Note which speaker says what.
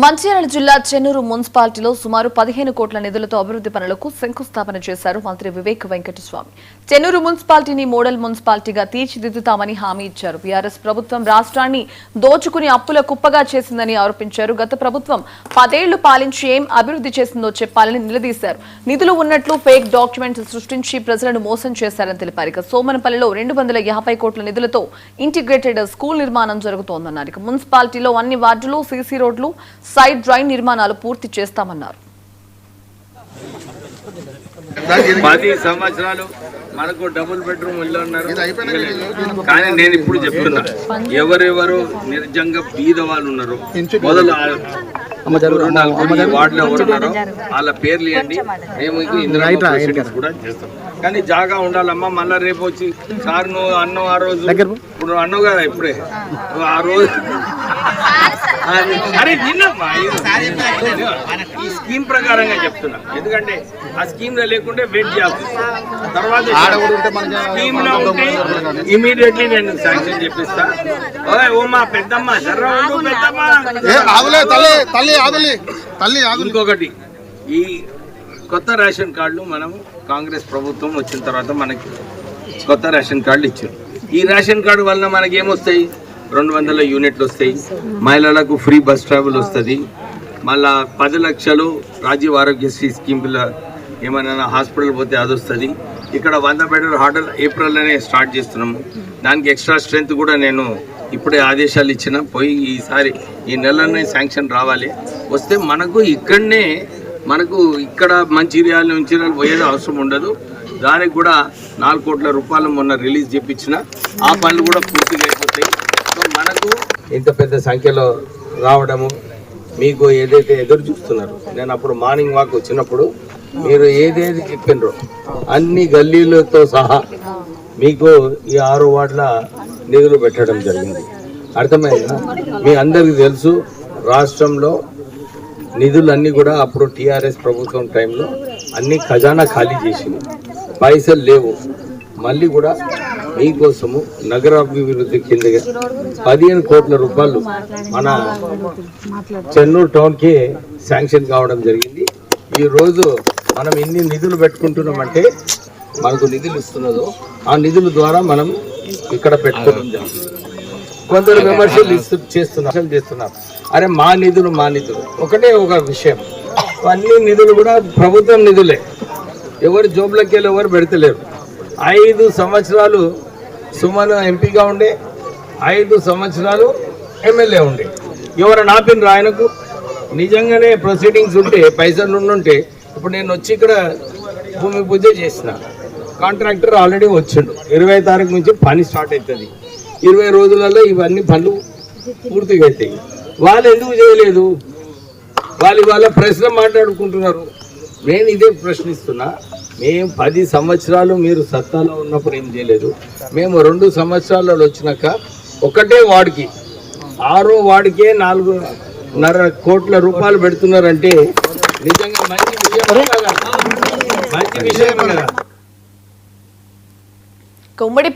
Speaker 1: మంచిర్యాల జిల్లా చెన్నూరు మున్సిపాలిటీలో సుమారు 15 కోట్ల నిధులతో అభివృద్ధి పనులకు శంకుస్థాపన చేశారు మంత్రి వివేక్ వెంకటస్వామి. చెన్నూరు మున్సిపాలిటీని మోడల్ మున్సిపాలిటీగా తీర్చిదిద్దుతామని హామీ ఇచ్చారు. బీఆర్ఎస్ ప్రభుత్వం రాష్ట్రాన్ని దోచుకుని అప్పుల కుప్పగా చేసిందని ఆరోపించారు. గత ప్రభుత్వం 10 ఏళ్లు పాలించి ఏం అభివృద్ధి చేసిందో చెప్పాలని నిలదీశారు. నిధులు ఉన్నట్లు ఫేక్ డాక్యుమెంట్స్ సృష్టించి ప్రజలను మోసం చేశారని తెలిపారు. ఇక సోమనపల్లిలో 250 కోట్ల నిధులతో ఇంటిగ్రేటెడ్ స్కూల్ నిర్మాణం జరుగుతోందన్నారు. ఇక మున్సిపాలిటీలో అన్ని వార్డులు సీసీ రోడ్లు సైడ్ డ్రైన్ నిర్మాణాలు పూర్తి చేస్తామన్నారు.
Speaker 2: 10 సంవత్సరాలు మనకు డబుల్ బెడ్రూమ్ ఇల్లు అన్నారు. కానీ నేను ఇప్పుడు చెప్తున్నా, ఎవరెవరు నిజంగా బీద వాళ్ళు ఉన్నారు, మొదలు వార్డులో ఎవరు ఉన్నారో వాళ్ళ పేర్లు ఇవ్వండి, మేము ఇందిరా కూడా చేస్తాం. కానీ జాగా ఉండాలమ్మా. మళ్ళా రేపు వచ్చి సార్ నువ్వు అన్నం ఆ రోజు ఇప్పుడు అన్నావు కదా, ఇప్పుడే ఆ రోజు అరే నిన్నమ్మా ఈ స్కీమ్ ప్రకారంగా చెప్తున్నా. ఎందుకంటే ఆ స్కీమ్ లో లేకుంటే వెయిట్ చేయాల్సి తర్వాత స్కీమ్ లో ఉంటే ఇమీడియట్లీ నేను శాంక్షన్ చెప్పిస్తా. ఓ మా పెద్దమ్మ ఇంకొకటి, ఈ కొత్త రేషన్ కార్డులు మనం కాంగ్రెస్ ప్రభుత్వం వచ్చిన తర్వాత మనకి కొత్త రేషన్ కార్డులు ఇచ్చారు. ఈ రేషన్ కార్డు వల్ల మనకి ఏమొస్తాయి? 200 యూనిట్లు వస్తాయి, మహిళలకు ఫ్రీ బస్ ట్రావెల్ వస్తుంది, మళ్ళా 10 లక్షలు రాజీవ్ ఆరోగ్యశ్రీ స్కీమ్ల ఏమైనా హాస్పిటల్ పోతే అది వస్తుంది. ఇక్కడ 100 బెడ్ హార్డల్ ఏప్రిల్లోనే స్టార్ట్ చేస్తున్నాము. దానికి ఎక్స్ట్రా స్ట్రెంత్ కూడా నేను ఇప్పుడే ఆదేశాలు ఇచ్చిన, పోయి ఈసారి ఈ నెలలోనే శాంక్షన్ రావాలి. వస్తే మనకు ఇక్కడనే ఇక్కడ మంచిర్యాల పోయేది అవసరం ఉండదు. దానికి కూడా 4 కోట్ల రూపాయలు మొన్న రిలీజ్ చేయించిన, ఆ పనులు కూడా పూర్తిగా అయిపోతాయి. సో మనకు ఇంత పెద్ద సంఖ్యలో రావడము, మీకు ఏదైతే ఎదురు చూస్తున్నారు, నేను అప్పుడు మార్నింగ్ వాక్ వచ్చినప్పుడు మీరు ఏదేది చెప్పినరో అన్ని గల్లీలతో సహా మీకు ఈ 6 వార్డుల నిధులు పెట్టడం జరిగింది. అర్థమైందా? మీ అందరికీ తెలుసు, రాష్ట్రంలో నిధులన్నీ కూడా అప్పుడు టీఆర్ఎస్ ప్రభుత్వం టైంలో అన్ని ఖజానా ఖాళీ చేసింది, పైసలు లేవు. మళ్ళీ కూడా మీకోసము నగరాభివృద్ధి కింద 15 కోట్ల రూపాయలు మన చెన్నూరు టౌన్కి శాంక్షన్ కావడం జరిగింది. ఈరోజు మనం ఇన్ని నిధులు పెట్టుకుంటున్నామంటే మనకు నిధులు ఇస్తున్నదో ఆ నిధుల ద్వారా మనం ఇక్కడ పెట్టుకోవడం జరిగింది. కొందరు విమర్శలు చేస్తున్నారు, అరే మా నిధులు ఒకటే ఒక విషయం, అన్ని నిధులు కూడా ప్రభుత్వం నిధులే, ఎవరు జోబులకి వెళ్ళి ఎవరు పెడతలేరు. 5 సంవత్సరాలు సుమన్ ఎంపీగా ఉండే, 5 సంవత్సరాలు ఎమ్మెల్యే ఉండే, ఎవరు నాపినరు ఆయనకు? నిజంగానే ప్రొసీడింగ్స్ ఉంటే పైసలు ఉండుంటే ఇప్పుడు నేను వచ్చి ఇక్కడ భూమి పూజ చేసిన, కాంట్రాక్టర్ ఆల్రెడీ వచ్చిండు, 20 తారీఖు నుంచి పని స్టార్ట్ అవుతుంది. 20 రోజులలో ఇవన్నీ పనులు పూర్తిగా అవుతాయి. వాళ్ళు ఎందుకు చేయలేదు? వాళ్ళ ప్రశ్న మాట్లాడుకుంటున్నారు. నేను ఇదే ప్రశ్నిస్తున్నా. మేము 10 సంవత్సరాలు మీరు సత్తాలో ఉన్నప్పుడు ఏం చేయలేదు. మేము 2 సంవత్సరాలలో వచ్చినాక ఒకటే వార్డుకి 6వ వార్డుకే 4.5 కోట్ల రూపాయలు పెడుతున్నారంటే నిజంగా మంచి విషయం కదా.
Speaker 1: ఉమ్మడి